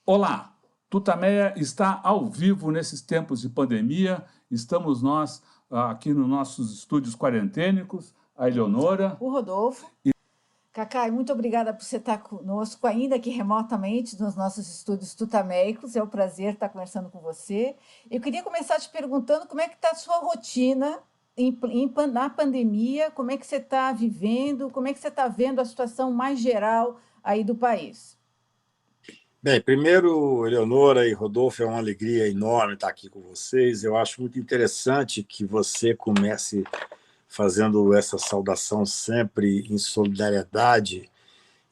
Olá, Tutameia está ao vivo nesses tempos de pandemia. Estamos nós aqui nos nossos estúdios quarentênicos, a Eleonora. O Rodolfo. Cacai, muito obrigada por você estar conosco, ainda que remotamente, nos nossos estúdios tutameicos. É um prazer estar conversando com você. Eu queria começar te perguntando como é que está a sua rotina na pandemia, como é que você está vivendo, como é que você está vendo a situação mais geral aí do país. Bem, primeiro, Eleonora e Rodolfo, é uma alegria enorme estar aqui com vocês. Eu acho muito interessante que você comece fazendo essa saudação sempre em solidariedade,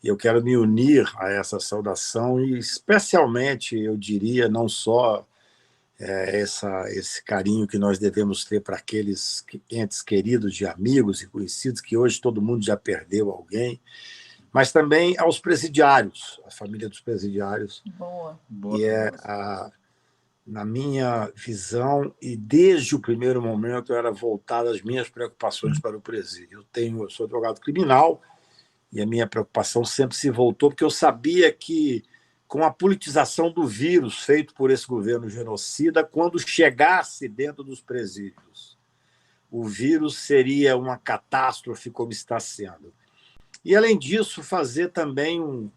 e eu quero me unir a essa saudação, e especialmente, eu diria, não só esse carinho que nós devemos ter para aqueles entes queridos de amigos e conhecidos, que hoje todo mundo já perdeu alguém, mas também aos presidiários, a família dos presidiários, que na minha visão, e desde o primeiro momento, era voltada às minhas preocupações para o presídio. Eu sou advogado criminal, e a minha preocupação sempre se voltou, porque eu sabia que, com a politização do vírus feito por esse governo genocida, quando chegasse dentro dos presídios, o vírus seria uma catástrofe como está sendo. E, além disso, fazer também um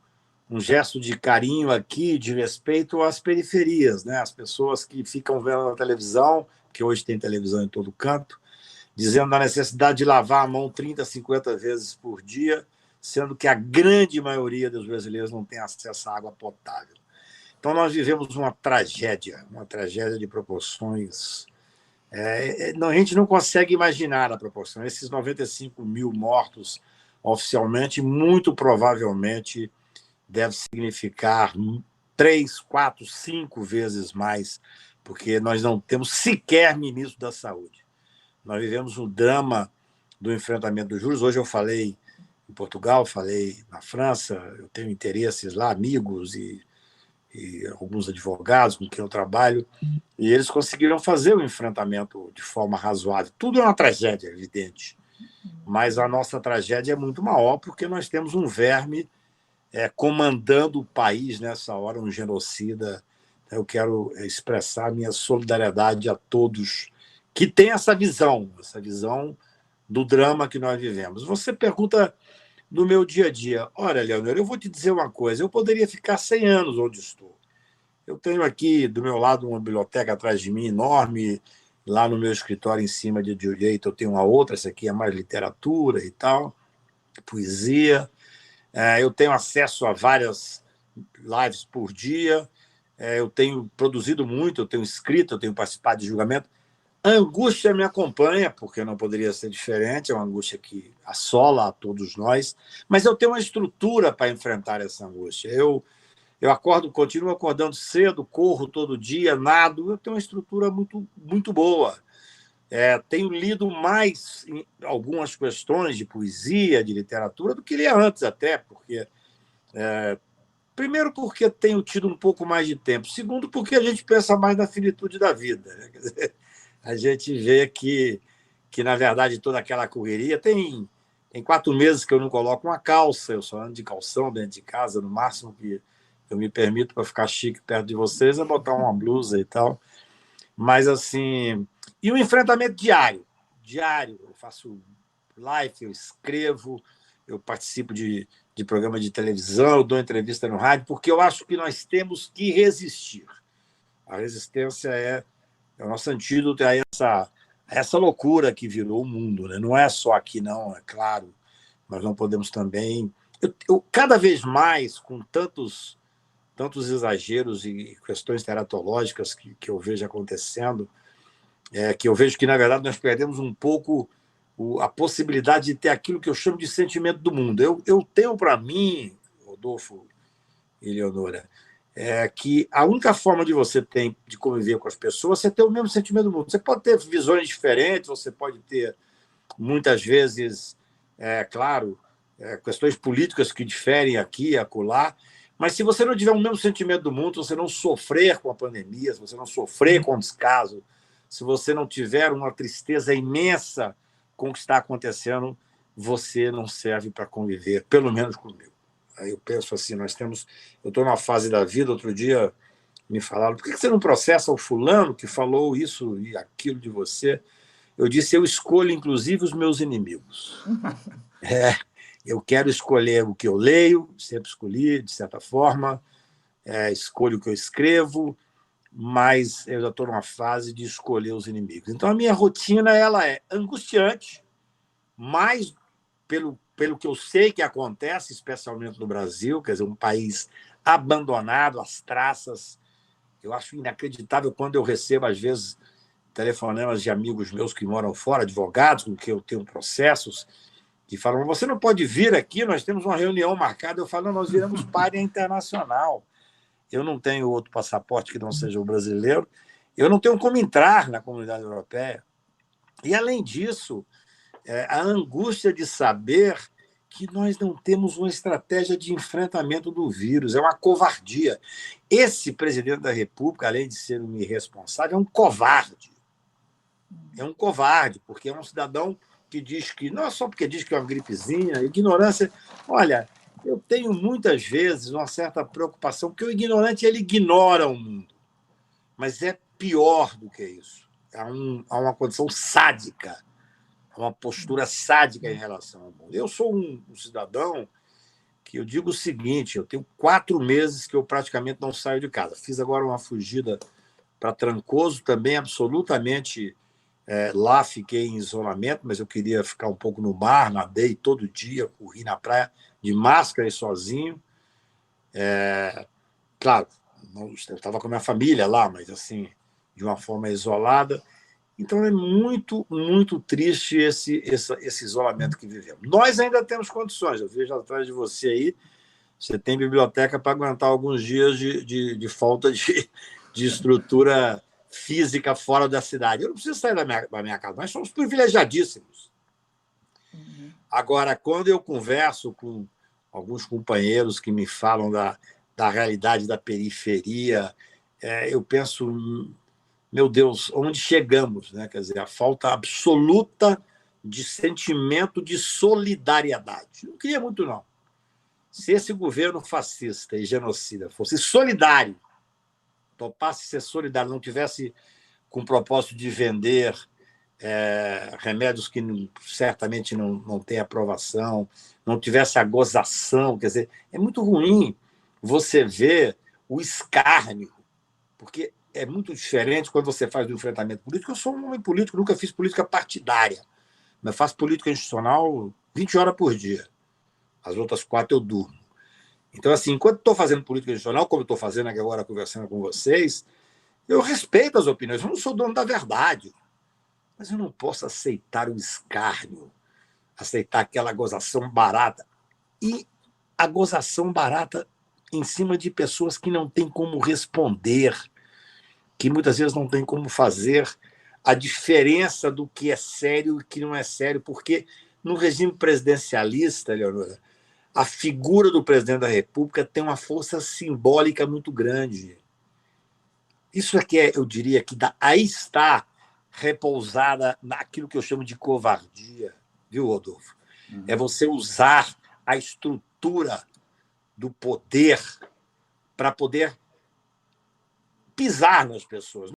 gesto de carinho aqui, de respeito às periferias, né? As pessoas que ficam vendo na televisão, que hoje tem televisão em todo canto, dizendo da necessidade de lavar a mão 30, 50 vezes por dia, sendo que a grande maioria dos brasileiros não tem acesso à água potável. Então, nós vivemos uma tragédia de proporções. A gente não consegue imaginar a proporção. Esses 95 mil mortos oficialmente, muito provavelmente, deve significar 3, 4, 5 vezes mais, porque nós não temos sequer ministro da Saúde. Nós vivemos o drama do enfrentamento dos juros. Hoje eu falei em Portugal, falei na França, eu tenho interesses lá, amigos e alguns advogados com quem eu trabalho, e eles conseguiram fazer o enfrentamento de forma razoável. Tudo é uma tragédia, evidente, mas a nossa tragédia é muito maior, porque nós temos um verme comandando o país nessa hora, um genocida. Eu quero expressar minha solidariedade a todos que têm essa visão do drama que nós vivemos. Você pergunta do meu dia a dia. Olha, Leonor, eu vou te dizer uma coisa, eu poderia ficar 100 anos onde estou. Eu tenho aqui do meu lado uma biblioteca atrás de mim enorme, lá no meu escritório em cima de direito eu tenho uma outra, essa aqui é mais literatura e tal, poesia. Eu tenho acesso a várias lives por dia, eu tenho produzido muito, eu tenho escrito, eu tenho participado de julgamento. A angústia me acompanha, porque não poderia ser diferente, é uma angústia que assola a todos nós, mas eu tenho uma estrutura para enfrentar essa angústia. Eu continuo acordando cedo, corro todo dia, nado, eu tenho uma estrutura muito, muito boa. Tenho lido mais em algumas questões de poesia, de literatura, do que lia antes até, porque primeiro porque tenho tido um pouco mais de tempo, segundo porque a gente pensa mais na finitude da vida, né? Quer dizer, a gente vê que na verdade, toda aquela correria tem 4 meses que eu não coloco uma calça, eu só ando de calção dentro de casa, no máximo que eu me permito para ficar chique perto de vocês é botar uma blusa e tal. Mas, assim... E o enfrentamento diário. Eu faço live, eu escrevo, eu participo de programa de televisão, eu dou entrevista no rádio, porque eu acho que nós temos que resistir. A resistência é o nosso antídoto a essa loucura que virou o mundo, né? Não é só aqui, não, é claro. Nós não podemos também... cada vez mais, com tantos exageros e questões teratológicas que eu vejo acontecendo, que eu vejo que, na verdade, nós perdemos um pouco a possibilidade de ter aquilo que eu chamo de sentimento do mundo. Eu tenho para mim, Rodolfo e Eleonora, que a única forma de você ter de conviver com as pessoas é ter o mesmo sentimento do mundo. Você pode ter visões diferentes, você pode ter, muitas vezes, claro, questões políticas que diferem aqui e acolá, mas se você não tiver o mesmo sentimento do mundo, se você não sofrer com a pandemia, se você não sofrer com o descaso, se você não tiver uma tristeza imensa com o que está acontecendo, você não serve para conviver, pelo menos comigo. Aí eu penso assim, eu estou numa fase da vida, outro dia me falaram, por que você não processa o fulano que falou isso e aquilo de você? Eu disse, eu escolho, inclusive, os meus inimigos. Eu quero escolher o que eu leio, sempre escolhi, de certa forma, escolho o que eu escrevo, mas eu já estou numa fase de escolher os inimigos. Então, a minha rotina ela é angustiante, mais pelo que eu sei que acontece, especialmente no Brasil, quer dizer, um país abandonado, às traças. Eu acho inacreditável quando eu recebo, às vezes, telefonemas de amigos meus que moram fora, advogados, com quem eu tenho processos, que falam, você não pode vir aqui, nós temos uma reunião marcada. Eu falo, não, nós viramos pária internacional. Eu não tenho outro passaporte que não seja o brasileiro, eu não tenho como entrar na comunidade europeia. E, além disso, a angústia de saber que nós não temos uma estratégia de enfrentamento do vírus, é uma covardia. Esse presidente da República, além de ser um irresponsável, é um covarde. É um covarde, porque é um cidadão que diz que, não é só porque diz que é uma gripezinha, ignorância. Olha, eu tenho muitas vezes uma certa preocupação, porque o ignorante ele ignora o mundo, mas é pior do que isso. Há uma condição sádica, uma postura sádica em relação ao mundo. Eu sou um cidadão que eu digo o seguinte, eu tenho 4 meses que eu praticamente não saio de casa. Fiz agora uma fugida para Trancoso, também absolutamente... lá fiquei em isolamento, mas eu queria ficar um pouco no mar, nadei todo dia, corri na praia de máscara e sozinho. Claro, eu estava com a minha família lá, mas assim, de uma forma isolada. Então, é muito, muito triste esse isolamento que vivemos. Nós ainda temos condições. Eu vejo atrás de você aí, você tem biblioteca para aguentar alguns dias de falta de estrutura física fora da cidade. Eu não preciso sair da minha casa. Nós somos privilegiadíssimos. Agora, quando eu converso com alguns companheiros que me falam da realidade da periferia, eu penso... Meu Deus, onde chegamos, né? Quer dizer, a falta absoluta de sentimento de solidariedade. Não queria muito, não. Se esse governo fascista e genocida fosse solidário, topasse ser solidário, não tivesse com o propósito de vender remédios que certamente não têm aprovação, não tivesse a gozação, quer dizer, é muito ruim você ver o escárnio, porque é muito diferente quando você faz o enfrentamento político. Eu sou um homem político, nunca fiz política partidária, mas faço política institucional 20 horas por dia. As outras 4 eu durmo. Então, assim, enquanto estou fazendo política institucional, como estou fazendo aqui agora, conversando com vocês, eu respeito as opiniões. Eu não sou dono da verdade, mas eu não posso aceitar o escárnio, aceitar aquela gozação barata. E a gozação barata em cima de pessoas que não têm como responder, que muitas vezes não tem como fazer a diferença do que é sério e o que não é sério, porque no regime presidencialista, Leonora, a figura do presidente da República tem uma força simbólica muito grande. Isso é que eu diria que aí está repousada naquilo que eu chamo de covardia, viu, Rodolfo? É você usar a estrutura do poder para poder pisar nas pessoas.